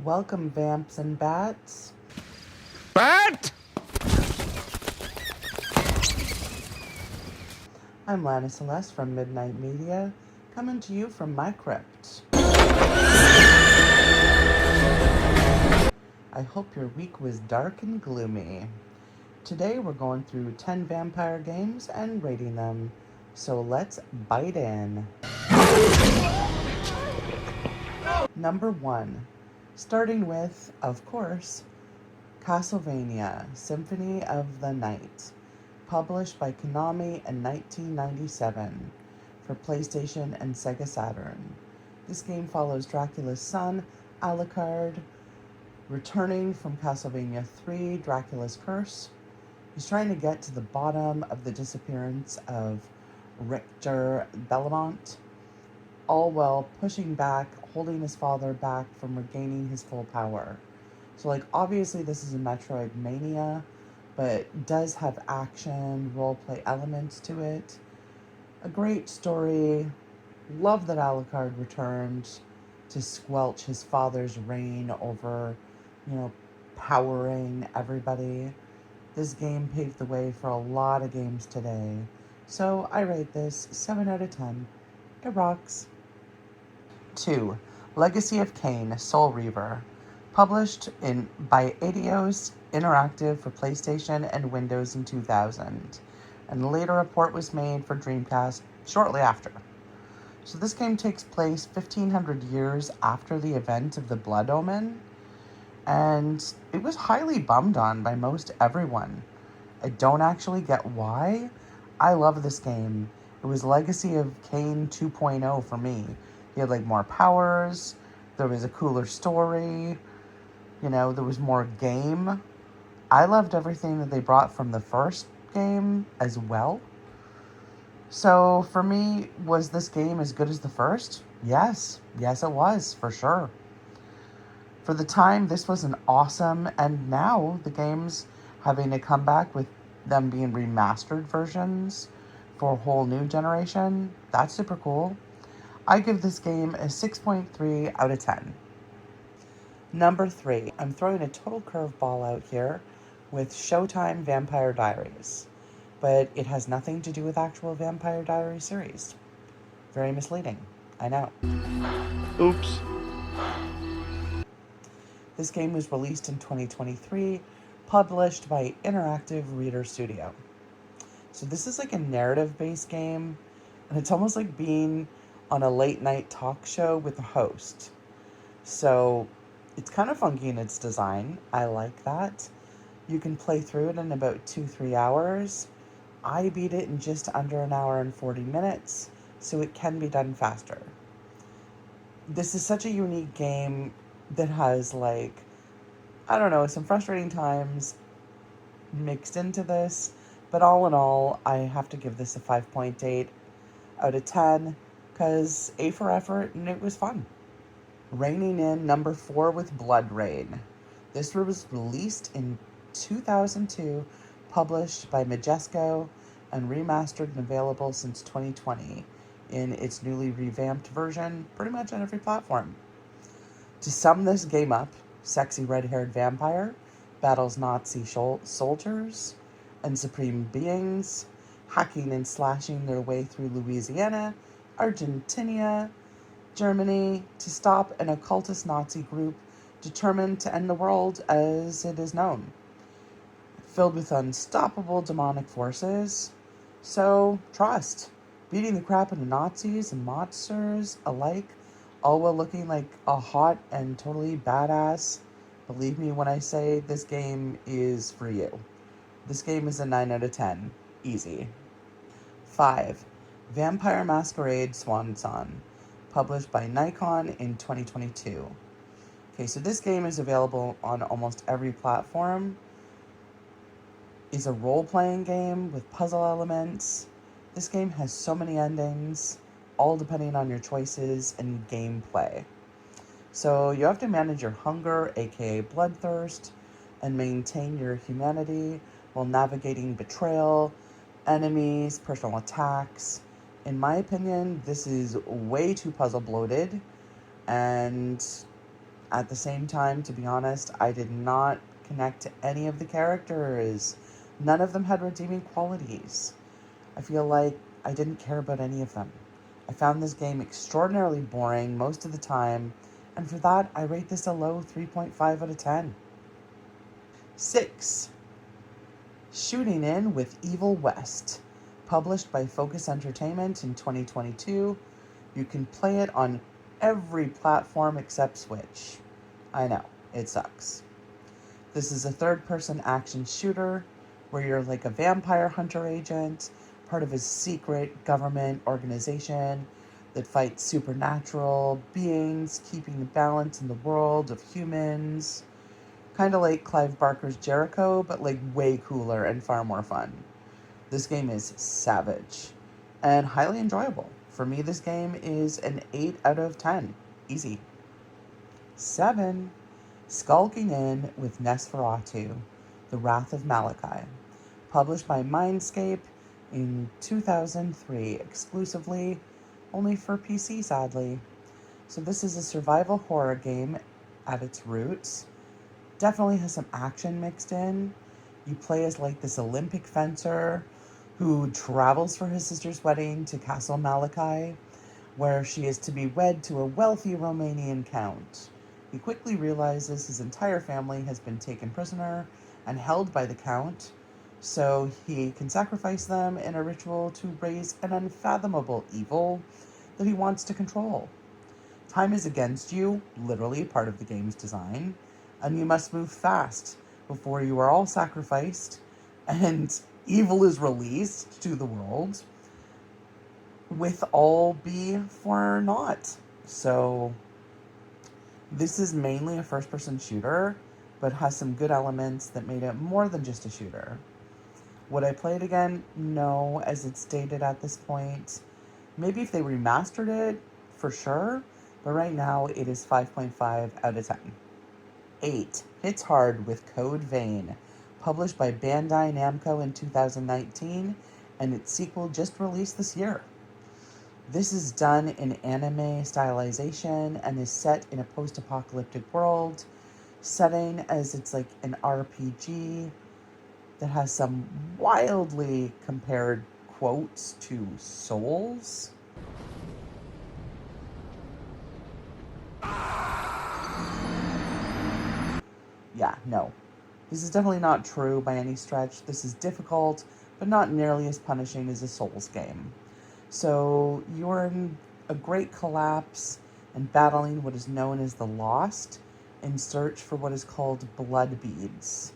Welcome, vamps and bats. Bat! I'm Lana Celeste from Midnight Media, coming to you from my crypt. I hope your week was dark and gloomy. Today we're going through 10 vampire games and rating them, so let's bite in. Number 1, starting with, of course, Castlevania Symphony of the Night, published by Konami in 1997 for PlayStation and Sega Saturn. This game follows Dracula's son, Alucard, returning from Castlevania 3, Dracula's Curse. He's trying to get to the bottom of the disappearance of Richter Belmont, all while pushing back, holding his father back from regaining his full power. So, obviously this is a Metroidvania, but does have action, roleplay elements to it. A great story. Love that Alucard returned to squelch his father's reign over, powering everybody. This game paved the way for a lot of games today. So I rate this 7 out of 10. It rocks. 2. Legacy of Kain, Soul Reaver. Published by Eidos Interactive for PlayStation and Windows in 2000. And later a port was made for Dreamcast shortly after. So this game takes place 1500 years after the event of the Blood Omen, and it was highly bummed on by most everyone. I don't actually get why. I love this game. It was Legacy of Kain 2.0 for me. He had more powers, there was a cooler story, there was more game. I loved everything that they brought from the first game as well. So for me, was this game as good as the first? Yes it was, for sure. For the time, this was an awesome, and now the game's having a comeback with them being remastered versions for a whole new generation. That's super cool. I give this game a 6.3 out of 10. Number 3, I'm throwing a total curveball out here with Showtime Vampire Diaries, but it has nothing to do with actual Vampire Diaries series. Very misleading, I know. Oops. This game was released in 2023, published by Interactive Reader Studio. So this is a narrative-based game, and it's almost like being on a late-night talk show with a host. So it's kind of funky in its design. I like that. You can play through it in about 2-3 hours. I beat it in just under an hour and 40 minutes, so it can be done faster. This is such a unique game that has some frustrating times mixed into this, but all in all, I have to give this a 5.8 out of 10 because A for effort, and it was fun. Reigning in number 4 with Blood Rain. This was released in 2002, published by Majesco, and remastered and available since 2020 in its newly revamped version, pretty much on every platform. To sum this game up, sexy red-haired vampire battles Nazi soldiers and supreme beings, hacking and slashing their way through Louisiana, Argentina, Germany, to stop an occultist Nazi group determined to end the world as it is known. Filled with unstoppable demonic forces, so trust. Beating the crap out of Nazis and monsters alike, all while looking like a hot and totally badass. Believe me when I say this game is for you. This game is a 9 out of 10. Easy. 5. Vampire Masquerade Swan Song, published by Nikon in 2022. Okay, so this game is available on almost every platform. It's a role-playing game with puzzle elements. This game has so many endings, all depending on your choices and gameplay. So you have to manage your hunger, aka bloodthirst, and maintain your humanity while navigating betrayal, enemies, personal attacks. In my opinion, this is way too puzzle bloated, and At the same time, to be honest, I did not connect to any of the characters. None of them had redeeming qualities. I feel like I didn't care about any of them. I found this game extraordinarily boring most of the time, and for that, I rate this a low 3.5 out of 10. 6. Shooting In with Evil West. Published by Focus Entertainment in 2022. You can play it on every platform except Switch. I know, it sucks. This is a third-person action shooter where you're like a vampire hunter agent, part of a secret government organization that fights supernatural beings, keeping the balance in the world of humans. Kind of like Clive Barker's Jericho, but like way cooler and far more fun. This game is savage and highly enjoyable. For me, this game is an 8 out of 10. Easy. 7. Skulking In with Nosferatu, The Wrath of Malachi. Published by Mindscape in 2003, exclusively, only for PC, sadly. So this is a survival horror game at its roots. Definitely has some action mixed in. You play as like this Olympic fencer who travels for his sister's wedding to Castle Malachi, where she is to be wed to a wealthy Romanian count. He quickly realizes his entire family has been taken prisoner and held by the count, so he can sacrifice them in a ritual to raise an unfathomable evil that he wants to control. Time is against you, literally part of the game's design, and you must move fast before you are all sacrificed and evil is released to the world, with all be for naught. So this is mainly a first-person shooter, but has some good elements that made it more than just a shooter. Would I play it again? No, as it's stated at this point. Maybe if they remastered it, for sure, but right now it is 5.5 out of 10. 8. Hits Hard with Code Vein. Published by Bandai Namco in 2019, and its sequel just released this year. This is done in anime stylization and is set in a post-apocalyptic world, setting as it's like an RPG that has some wildly compared quotes to Souls. Yeah, no. This is definitely not true by any stretch. This is difficult, but not nearly as punishing as a Souls game. So you're in a great collapse and battling what is known as the Lost in search for what is called blood beads,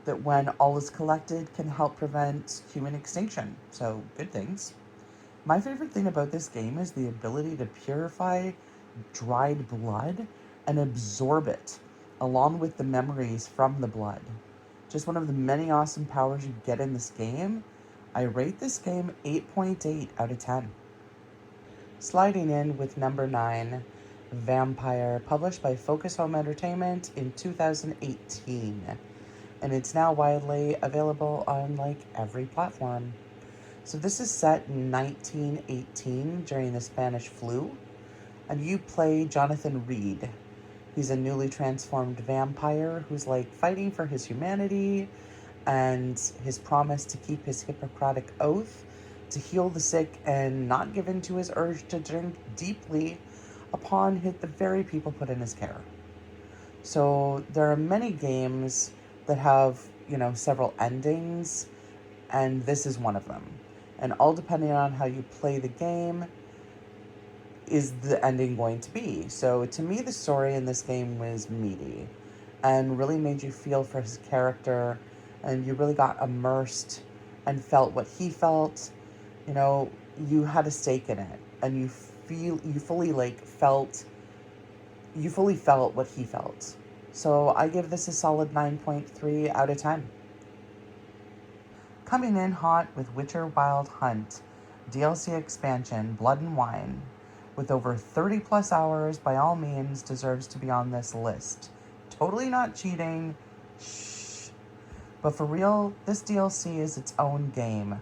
that when all is collected can help prevent human extinction. So good things. My favorite thing about this game is the ability to purify dried blood and absorb it along with the memories from the blood. Just one of the many awesome powers you get in this game. I rate this game 8.8 out of 10. Sliding in with number 9, Vampire, published by Focus Home Entertainment in 2018. And it's now widely available on like every platform. So this is set in 1918 during the Spanish flu, and you play Jonathan Reed. He's a newly transformed vampire who's like fighting for his humanity and his promise to keep his Hippocratic oath, to heal the sick and not give in to his urge to drink deeply upon the very people put in his care. So there are many games that have, several endings, and this is one of them. And all depending on how you play the game is the ending going to be. So to me, the story in this game was meaty and really made you feel for his character, and you really got immersed and felt what he felt. You had a stake in it, and you fully felt what he felt. So I give this a solid 9.3 out of 10. Coming in hot with Witcher Wild Hunt, DLC expansion, Blood and Wine. With over 30 plus hours, by all means, deserves to be on this list. Totally not cheating. Shh. But for real, this DLC is its own game.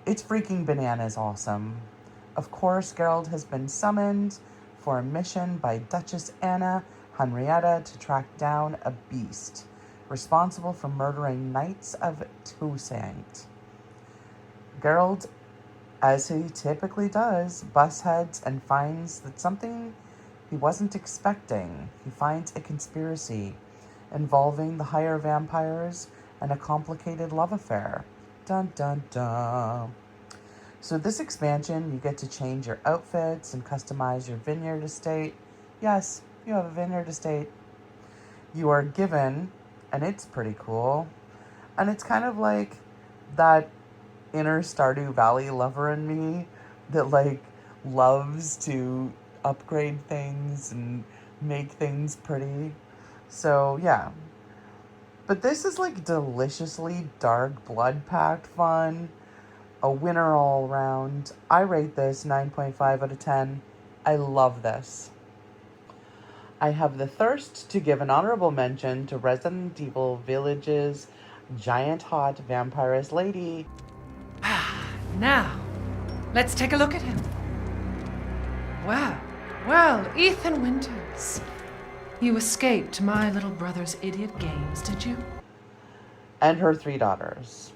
It's freaking bananas awesome. Of course, Geralt has been summoned for a mission by Duchess Anna Henrietta to track down a beast responsible for murdering Knights of Toussaint. Geralt, as he typically does, busts heads and finds that something he wasn't expecting. He finds a conspiracy involving the higher vampires and a complicated love affair. Dun dun dun. So this expansion, you get to change your outfits and customize your vineyard estate. Yes, you have a vineyard estate. You are given, and it's pretty cool. And it's kind of like that inner Stardew Valley lover in me that like loves to upgrade things and make things pretty. So yeah. But this is like deliciously dark, blood-packed fun. A winner all around. I rate this 9.5 out of 10. I love this. I have the thirst to give an honorable mention to Resident Evil Village's giant hot vampirist lady. Now, let's take a look at him. Well, Ethan Winters. You escaped my little brother's idiot games, did you? And her 3 daughters.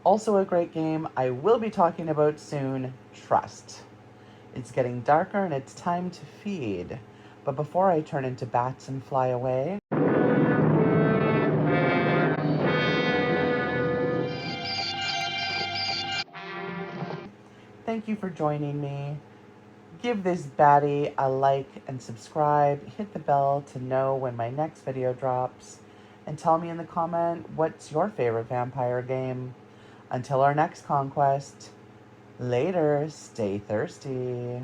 Also a great game I will be talking about soon, Trust. It's getting darker and it's time to feed. But before I turn into bats and fly away, thank you for joining me. Give this baddie a like and subscribe. Hit the bell to know when my next video drops. And tell me in the comment what's your favorite vampire game. Until our next conquest, later, stay thirsty.